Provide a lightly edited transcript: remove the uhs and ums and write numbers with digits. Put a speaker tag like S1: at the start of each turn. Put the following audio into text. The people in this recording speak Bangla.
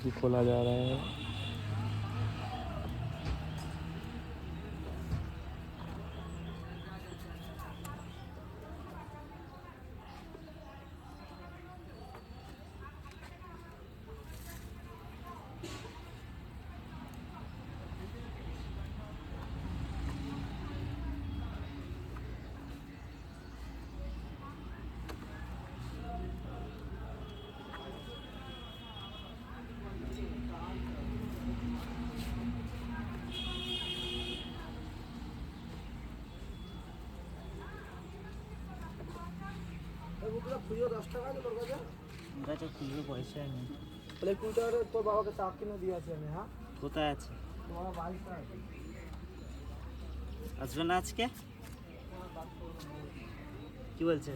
S1: खिड़की खोला जा रहा है।
S2: খুঁজো 10 টাকা আছে তোর কাছে?
S3: আমার কাছে খুচরো পয়সা নেই।
S2: তাহলে 2 টাকা তোর বাবাকে চা কিনে দিয়ে আসি আমি। হ্যাঁ,
S3: কোথায় আছে?
S2: তোমার বাড়িতে আছে।
S3: আসবে না আজকে? কি বলছে?